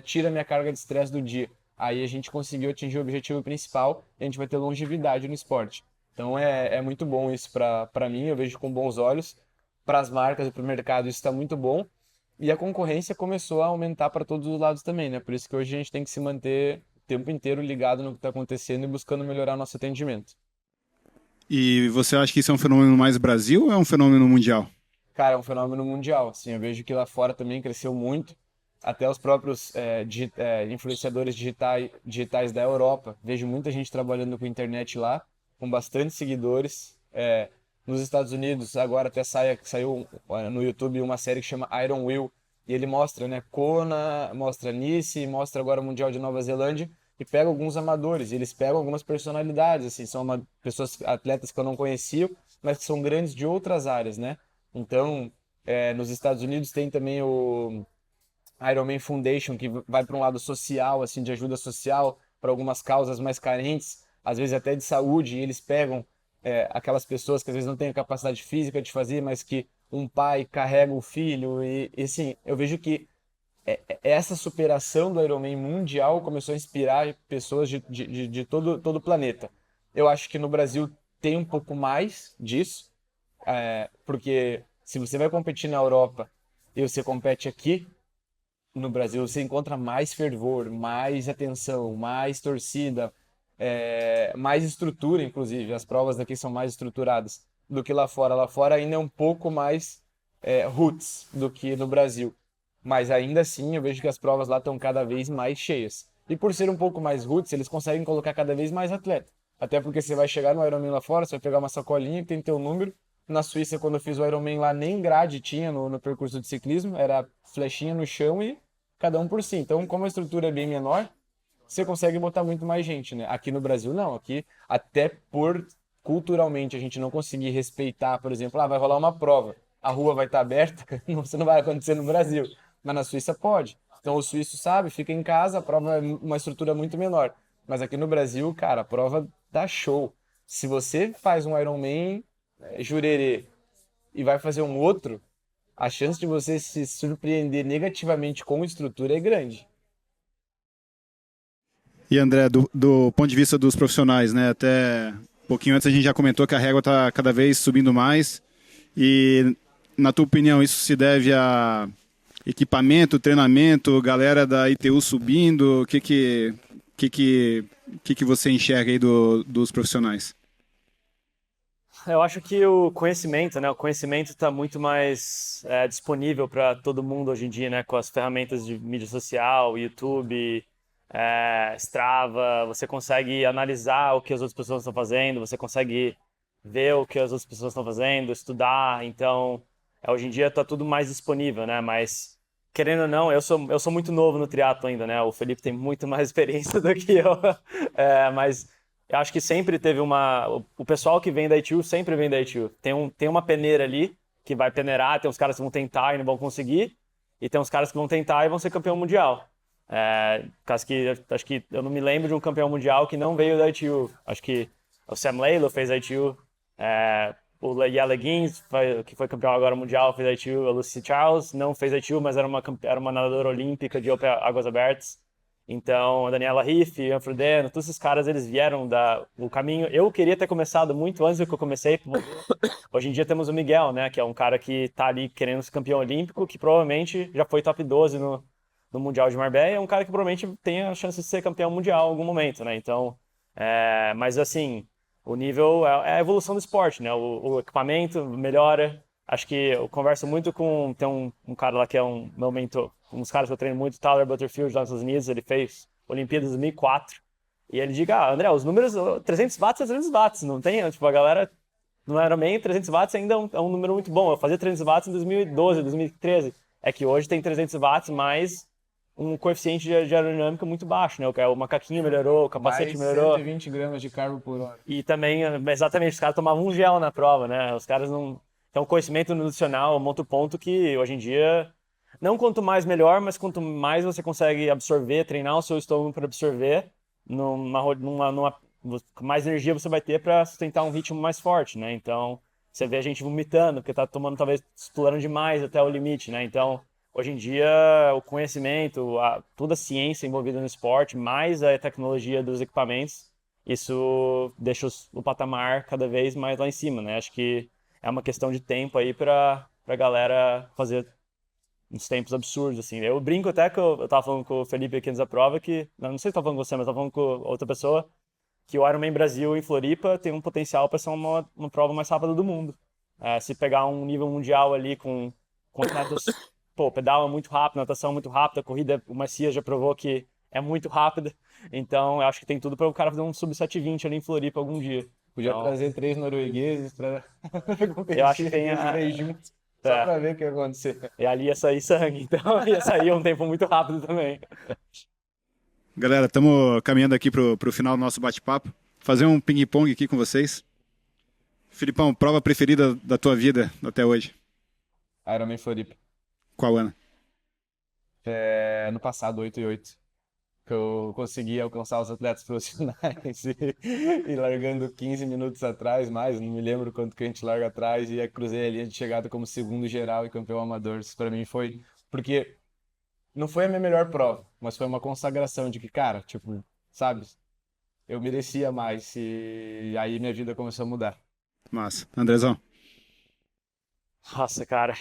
tira minha carga de estresse do dia. Aí a gente conseguiu atingir o objetivo principal e a gente vai ter longevidade no esporte. Então é muito bom isso para mim, eu vejo com bons olhos. Para as marcas e para o mercado isso está muito bom. E a concorrência começou a aumentar para todos os lados também, né? Por isso que hoje a gente tem que se manter o tempo inteiro ligado no que está acontecendo e buscando melhorar nosso atendimento. E você acha que isso é um fenômeno mais Brasil ou é um fenômeno mundial? Cara, é um fenômeno mundial. Assim, eu vejo que lá fora também cresceu muito. Até os próprios influenciadores digitais da Europa. Vejo muita gente trabalhando com internet lá, com bastante seguidores. Nos Estados Unidos, agora até saiu no YouTube uma série que chama Iron Will. E ele mostra, né, Kona, mostra Nice, mostra agora o Mundial de Nova Zelândia. E pega alguns amadores, e eles pegam algumas personalidades, assim, são pessoas, atletas que eu não conhecia, mas que são grandes de outras áreas, né? Então, nos Estados Unidos tem também o Ironman Foundation, que vai para um lado social, assim, de ajuda social para algumas causas mais carentes, às vezes até de saúde, e eles pegam aquelas pessoas que às vezes não têm a capacidade física de fazer, mas que um pai carrega o filho, e assim, eu vejo que essa superação do Ironman mundial começou a inspirar pessoas de todo o planeta. Eu acho que no Brasil tem um pouco mais disso, porque se você vai competir na Europa e você compete aqui no Brasil, você encontra mais fervor, mais atenção, mais torcida, mais estrutura, inclusive. As provas daqui são mais estruturadas do que lá fora. Lá fora ainda é um pouco mais roots do que no Brasil. Mas ainda assim, eu vejo que as provas lá estão cada vez mais cheias. E por ser um pouco mais roots, eles conseguem colocar cada vez mais atleta. Até porque você vai chegar no Ironman lá fora, você vai pegar uma sacolinha que tem teu número. Na Suíça, quando eu fiz o Ironman lá, nem grade tinha no percurso de ciclismo, era flechinha no chão e cada um por si. Então, como a estrutura é bem menor, você consegue botar muito mais gente, né? Aqui no Brasil, não. Aqui, até por culturalmente a gente não conseguir respeitar, por exemplo, vai rolar uma prova, a rua vai estar aberta, isso não vai acontecer no Brasil. Mas na Suíça pode. Então o suíço sabe, fica em casa, a prova é uma estrutura muito menor. Mas aqui no Brasil, cara, a prova dá show. Se você faz um Ironman jurerê e vai fazer um outro, a chance de você se surpreender negativamente com estrutura é grande. E André, do ponto de vista dos profissionais, né? Até um pouquinho antes a gente já comentou que a régua está cada vez subindo mais. E, na tua opinião, isso se deve a equipamento, treinamento, galera da ITU subindo? O que você enxerga aí dos profissionais? Eu acho que o conhecimento, né? O conhecimento está muito mais disponível para todo mundo hoje em dia, né? Com as ferramentas de mídia social, YouTube, Strava, você consegue analisar o que as outras pessoas estão fazendo, você consegue ver o que as outras pessoas estão fazendo, estudar. Então, hoje em dia está tudo mais disponível, né? Mas querendo ou não, eu sou muito novo no triatlo ainda, né? O Felipe tem muito mais experiência do que eu, mas eu acho que sempre teve o pessoal que vem da ITU sempre vem da ITU. Tem uma peneira ali que vai peneirar, tem uns caras que vão tentar e não vão conseguir, e tem uns caras que vão tentar e vão ser campeão mundial. Acho que eu não me lembro de um campeão mundial que não veio da ITU. Acho que o Sam Laidlow fez a ITU, o Yale Gibbs, que foi campeão agora mundial, fez a ITU. A Lucy Charles não fez a ITU, mas era uma nadadora olímpica de águas abertas. Então, a Daniela Riff, Ian Frodeno, todos esses caras, eles vieram do caminho. Eu queria ter começado muito antes do que eu comecei. Hoje em dia temos o Miguel, né, que é um cara que tá ali querendo ser campeão olímpico, que provavelmente já foi top 12 no Mundial de Marbella. É um cara que provavelmente tem a chance de ser campeão mundial em algum momento, né? Então, mas assim, o nível é a evolução do esporte, né? O equipamento melhora. Acho que eu converso muito tem um cara lá que é meu mentor, um dos caras que eu treino muito, Tyler Butterfield, lá nos Estados Unidos. Ele fez Olimpíadas 2004. E ele diga, André, os números, 300 watts é 300 watts, não tem? Tipo, a galera no Ironman, 300 watts ainda é um número muito bom. Eu fazia 300 watts em 2012, 2013. É que hoje tem 300 watts mais um coeficiente de aerodinâmica muito baixo, né? O macaquinho melhorou, o capacete melhorou. 120 gramas de carbo por hora. E também, exatamente, os caras tomavam um gel na prova, né? Os caras não... Então, conhecimento nutricional é um outro ponto que, hoje em dia, não quanto mais melhor, mas quanto mais você consegue absorver, treinar o seu estômago para absorver, numa mais energia você vai ter para sustentar um ritmo mais forte, né? Então, você vê a gente vomitando, porque tá tomando, talvez, explorando demais até o limite, né? Então, hoje em dia, o conhecimento, toda a ciência envolvida no esporte, mais a tecnologia dos equipamentos, isso deixa o patamar cada vez mais lá em cima, né? Acho que é uma questão de tempo aí para a galera fazer uns tempos absurdos, assim. Eu brinco até que eu tava falando com o Felipe aqui antes da prova, que, não sei se tava falando com você, mas tava falando com outra pessoa, que o Ironman Brasil em Floripa tem um potencial para ser uma prova mais rápida do mundo. Se pegar um nível mundial ali com atletas, pô, pedal é muito rápido, natação é muito rápida, corrida, o Macias já provou que é muito rápida, então eu acho que tem tudo para o cara fazer um sub 720 ali em Floripa algum dia. Podia Então, trazer 3 noruegueses pra competir, eu acho que tem os a... 3 juntos, só pra ver o que ia acontecer. E ali ia sair sangue, então ia sair um tempo muito rápido também. Galera, estamos caminhando aqui pro final do nosso bate-papo. Fazer um ping-pong aqui com vocês. Filipão, prova preferida da tua vida até hoje? Ironman Floripa. Qual ano? No passado, 8 e 8. Que eu consegui alcançar os atletas profissionais e largando 15 minutos atrás, mais, não me lembro quanto que a gente larga atrás, e cruzei a linha de chegada como segundo geral e campeão amador. Isso pra mim foi... Porque não foi a minha melhor prova, mas foi uma consagração de que, cara, tipo, sabe, eu merecia mais e aí minha vida começou a mudar. Massa. Andrezão? Nossa, cara,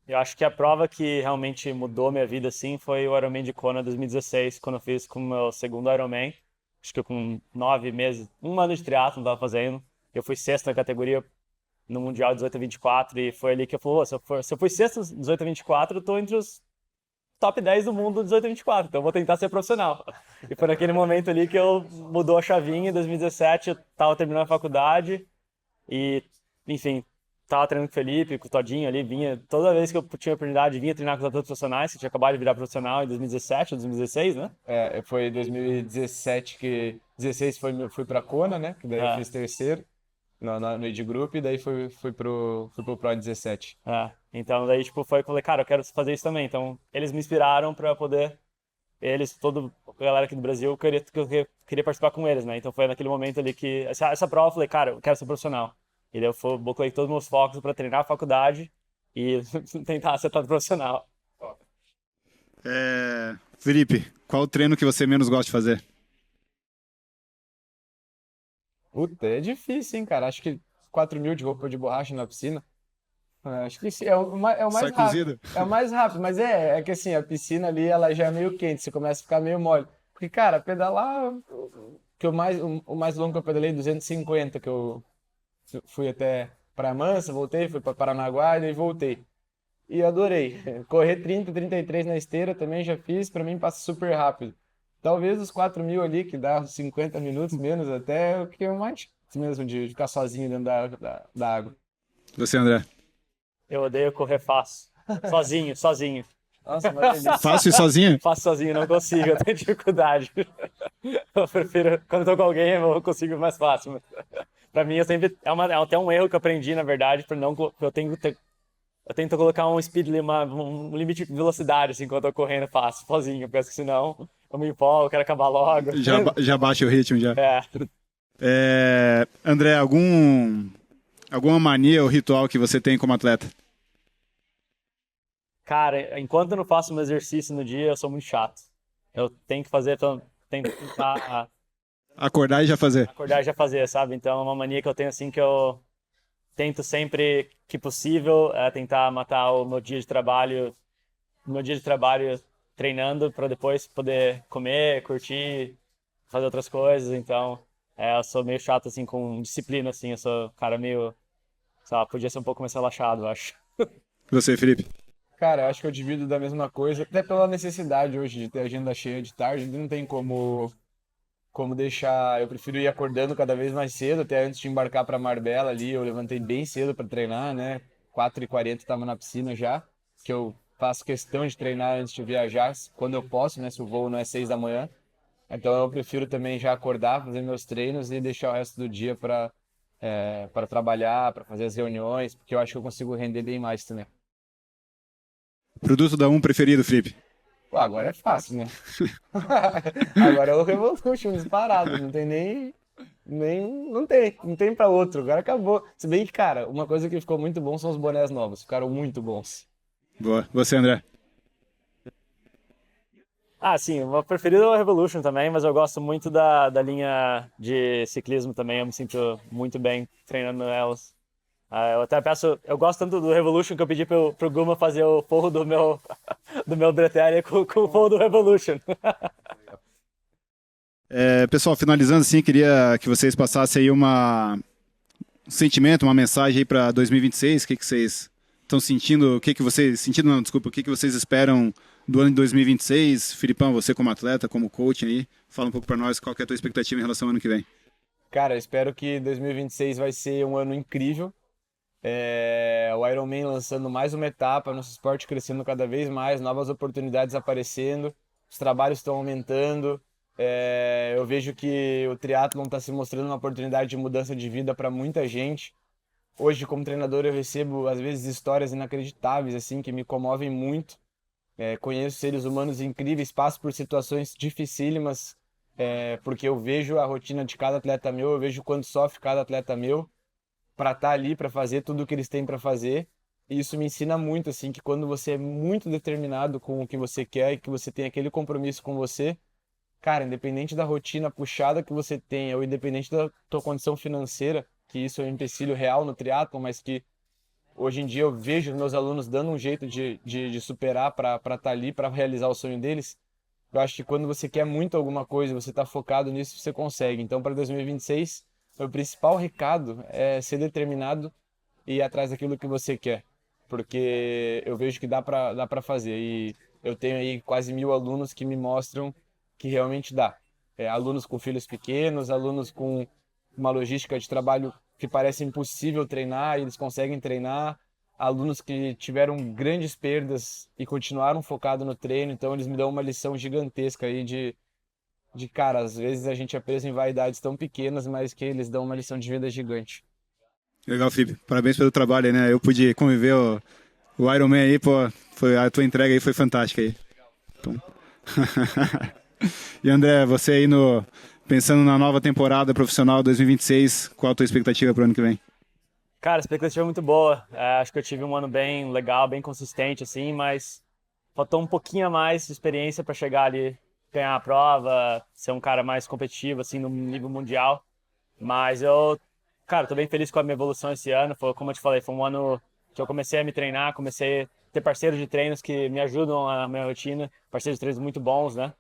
eu acho que a prova que realmente mudou minha vida, assim, foi o Ironman de Kona 2016, quando eu fiz com o meu segundo Ironman. Acho que eu com 9 meses, um ano de triatlo não tava fazendo. Eu fui sexto na categoria no Mundial 18 a 24 e foi ali que eu falei, se eu fui sexto 18 a 24, eu tô entre os top 10 do mundo 18 a 24, então eu vou tentar ser profissional. E foi naquele momento ali que eu mudou a chavinha. Em 2017 eu tava terminando a faculdade e, enfim, tava treinando com o Felipe, com o Todinho ali, vinha, toda vez que eu tinha oportunidade, vinha treinar com os atletas profissionais, que tinha acabado de virar profissional em 2017 ou 2016, né? Foi 2017 que... 16 fui pra Kona, né? Que daí eu fiz terceiro no Age Group e daí fui pro Pro 17. Então daí, tipo, foi que eu falei, cara, eu quero fazer isso também. Então, eles me inspiraram pra poder... toda a galera aqui do Brasil, eu queria participar com eles, né? Então foi naquele momento ali que... Essa prova eu falei, cara, eu quero ser profissional. E daí eu coloquei todos os meus focos pra treinar a faculdade e tentar ser atleta profissional. Felipe, qual o treino que você menos gosta de fazer? Puta, é difícil, hein, cara? Acho que 4.000 de roupa de borracha na piscina. Acho que sim, é o mais Sai rápido. cozido? É o mais rápido, mas é que assim, a piscina ali, ela já é meio quente, você começa a ficar meio mole. Porque, cara, pedalar, o mais longo que eu pedalei, 250, que eu fui até Praia Mansa, voltei, fui para Paranaguá e daí voltei. E eu adorei. Correr 30, 33 na esteira também já fiz, pra mim passa super rápido. Talvez os 4.000 ali, que dá uns 50 minutos menos até, é o que eu mais mesmo de ficar sozinho dentro da água. Você, André? Eu odeio correr fácil. Sozinho. Nossa, uma delícia. Fácil e sozinho? Faço sozinho, não consigo, eu tenho dificuldade. Eu prefiro, quando eu tô com alguém, eu consigo mais fácil. Mas, pra mim, eu sempre, é até um erro que eu aprendi, na verdade, eu tento colocar um speed limit, um limite de velocidade, assim, quando eu tô correndo fácil, sozinho, porque senão eu me empolgo, quero acabar logo. Já baixa o ritmo, já. É. André, alguma mania ou ritual que você tem como atleta? Cara, enquanto eu não faço meu exercício no dia, eu sou muito chato. Eu tenho que fazer, tenho que tentar Acordar e já fazer. acordar e já fazer, sabe? Então é uma mania que eu tenho, assim, que eu tento sempre que possível tentar matar o meu dia de trabalho treinando para depois poder comer, curtir, fazer outras coisas. Então, eu sou meio chato, assim, com disciplina, assim. Eu sou um cara meio, sei lá, podia ser um pouco mais relaxado, eu acho. Você, Felipe? Cara, eu acho que eu divido da mesma coisa, até pela necessidade hoje de ter agenda cheia de tarde, não tem como deixar. Eu prefiro ir acordando cada vez mais cedo, até antes de embarcar para Marbella ali, eu levantei bem cedo para treinar, né? 4h40 estava na piscina já, que eu faço questão de treinar antes de viajar, quando eu posso, né? Se o voo não é 6 da manhã. Então eu prefiro também já acordar, fazer meus treinos e deixar o resto do dia para trabalhar, para fazer as reuniões, porque eu acho que eu consigo render bem mais também. Produto da preferido, Felipe? Pô, agora é fácil, né? Agora é o Revolution disparado, não tem não tem pra outro, agora acabou. Se bem que, cara, uma coisa que ficou muito bom são os bonés novos, ficaram muito bons. Boa. Você, André? Ah, sim, o meu preferido é o Revolution também, mas eu gosto muito da linha de ciclismo também, eu me sinto muito bem treinando elas. Eu até peço, eu gosto tanto do Revolution que eu pedi pro Guma fazer o forro do meu, do meu Bretéria com o forro do Revolution. Pessoal, finalizando assim, queria que vocês passassem aí um sentimento, uma mensagem aí para 2026. O que vocês estão sentindo? O que vocês esperam do ano de 2026? Filipão, você como atleta, como coach aí, fala um pouco para nós qual que é a tua expectativa em relação ao ano que vem. Cara, eu espero que 2026 vai ser um ano incrível. O Ironman lançando mais uma etapa, nosso esporte crescendo cada vez mais, novas oportunidades aparecendo, os trabalhos estão aumentando. Eu vejo que o triatlon está se mostrando uma oportunidade de mudança de vida para muita gente. Hoje, como treinador, eu recebo às vezes histórias inacreditáveis assim que me comovem muito. Conheço seres humanos incríveis, passo por situações dificílimas, porque eu vejo a rotina de cada atleta meu, eu vejo o quanto sofre cada atleta meu para estar ali, para fazer tudo o que eles têm para fazer. E isso me ensina muito, assim, que quando você é muito determinado com o que você quer e que você tem aquele compromisso com você, cara, independente da rotina puxada que você tenha, ou independente da tua condição financeira, que isso é um empecilho real no triatlon, mas que hoje em dia eu vejo meus alunos dando um jeito de superar para estar ali, para realizar o sonho deles. Eu acho que quando você quer muito alguma coisa, você está focado nisso, você consegue. Então, para 2026, o principal recado é ser determinado e ir atrás daquilo que você quer, porque eu vejo que dá para fazer. E eu tenho aí quase 1.000 alunos que me mostram que realmente dá. Alunos com filhos pequenos, alunos com uma logística de trabalho que parece impossível treinar, e eles conseguem treinar. Alunos que tiveram grandes perdas e continuaram focados no treino, então eles me dão uma lição gigantesca aí cara, às vezes a gente é preso em vaidades tão pequenas, mas que eles dão uma lição de vida gigante. Legal, Felipe. Parabéns pelo trabalho aí, né? Eu pude conviver o Ironman aí, pô, a tua entrega aí foi fantástica aí. Então... E André, você aí pensando na nova temporada profissional 2026, qual a tua expectativa para o ano que vem? Cara, a expectativa é muito boa. Acho que eu tive um ano bem legal, bem consistente, assim, mas faltou um pouquinho a mais de experiência para chegar ali, ganhar a prova, ser um cara mais competitivo, assim, no nível mundial. Mas cara, tô bem feliz com a minha evolução esse ano. Foi, como eu te falei, foi um ano que eu comecei a me treinar, comecei a ter parceiros de treinos que me ajudam na minha rotina, parceiros de treinos muito bons, né?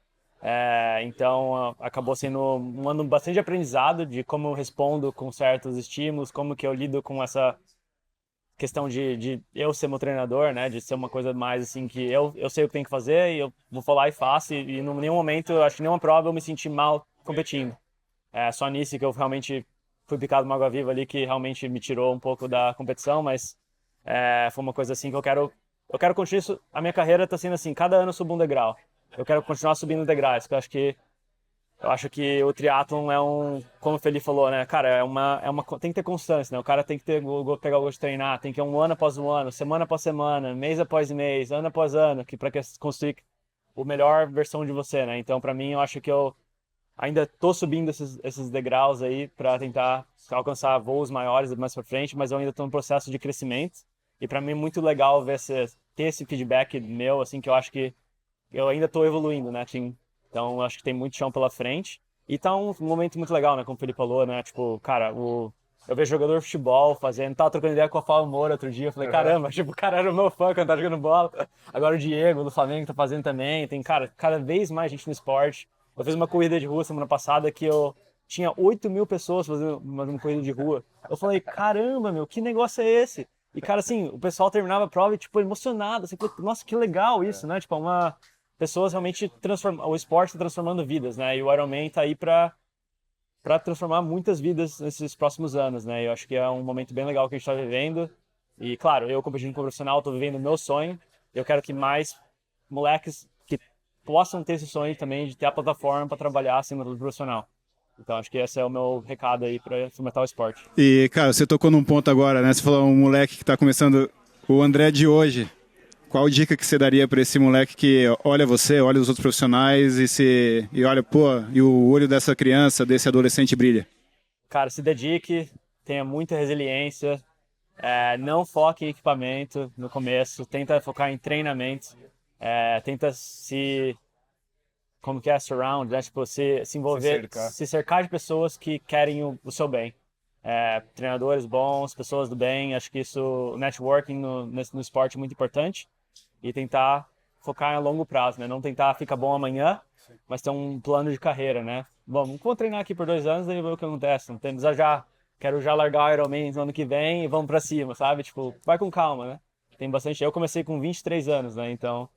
Então, acabou sendo um ano bastante de aprendizado de como eu respondo com certos estímulos, como que eu lido com essa questão de eu ser meu treinador, né? De ser uma coisa mais assim que eu sei o que tem que fazer e eu vou falar e faço. E em nenhum momento, acho que nenhuma prova eu me senti mal competindo. Só nisso que eu realmente fui picado uma água viva ali que realmente me tirou um pouco da competição, mas foi uma coisa assim que eu quero continuar isso. A minha carreira está sendo assim, cada ano eu subo um degrau. Eu quero continuar subindo degraus, porque eu acho que o triatlon como o Felipe falou, né, cara, tem que ter constância, né, o cara tem que pegar o gosto de treinar, tem que ir um ano após um ano, semana após semana, mês após mês, ano após ano, para construir a melhor versão de você, né, então para mim eu acho que eu ainda tô subindo esses degraus aí para tentar alcançar voos maiores mais para frente, mas eu ainda tô no processo de crescimento, e para mim é muito legal ter esse feedback meu, assim, que eu acho que eu ainda estou evoluindo, né? Então, acho que tem muito chão pela frente. E tá um momento muito legal, né? Como o Felipe falou, né? Tipo, cara, eu vejo jogador de futebol fazendo... Tava trocando ideia com a Fábio Moura outro dia. Eu falei, caramba, tipo, o cara era o meu fã quando tava jogando bola. Agora o Diego, do Flamengo, tá fazendo também. Tem, cara, cada vez mais gente no esporte. Eu fiz uma corrida de rua semana passada que eu tinha 8.000 pessoas fazendo uma corrida de rua. Eu falei, caramba, meu, que negócio é esse? E, cara, assim, o pessoal terminava a prova e, tipo, emocionado. Assim, nossa, que legal isso, né? Tipo, pessoas realmente o esporte está transformando vidas, né? E o Ironman está aí para transformar muitas vidas nesses próximos anos, né? Eu acho que é um momento bem legal que a gente está vivendo. E, claro, eu competindo como profissional, estou vivendo o meu sonho. Eu quero que mais moleques que possam ter esse sonho também de ter a plataforma para trabalhar acima do profissional. Então, acho que esse é o meu recado aí para fomentar o esporte. E, cara, você tocou num ponto agora, né? Você falou um moleque que está começando, o André de hoje, qual dica que você daria para esse moleque que olha você, olha os outros profissionais e olha, pô, e o olho dessa criança, desse adolescente brilha? Cara, se dedique, tenha muita resiliência, não foque em equipamento no começo, tenta focar em treinamento, tenta como que é, surround, né? Tipo, se envolver, se cercar de pessoas que querem o seu bem. Treinadores bons, pessoas do bem, acho que isso, networking no esporte é muito importante. E tentar focar a longo prazo, né? Não tentar ficar bom amanhã, mas ter um plano de carreira, né? Bom, vou treinar aqui por 2 anos e ver o que acontece. Não temos quero já largar o Ironman no ano que vem e vamos pra cima, sabe? Tipo, vai com calma, né? Tem bastante. Eu comecei com 23 anos, né? Então,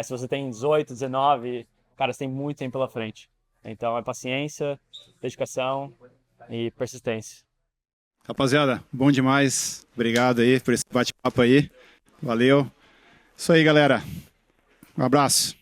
se você tem 18, 19, cara, você tem muito tempo pela frente. Então, é paciência, dedicação e persistência. Rapaziada, bom demais. Obrigado aí por esse bate-papo aí. Valeu. Isso aí, galera. Um abraço.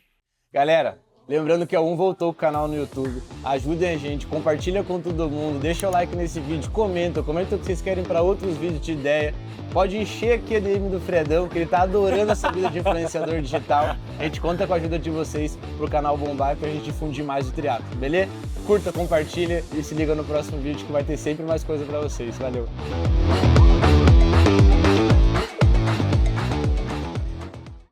Galera, lembrando que a 1 voltou com o canal no YouTube. Ajudem a gente, compartilha com todo mundo, deixa o like nesse vídeo, comenta o que vocês querem para outros vídeos de ideia. Pode encher aqui a DM do Fredão, que ele tá adorando essa vida de influenciador digital. A gente conta com a ajuda de vocês pro canal bombar e pra gente difundir mais o triatlo, beleza? Curta, compartilha e se liga no próximo vídeo que vai ter sempre mais coisa para vocês. Valeu!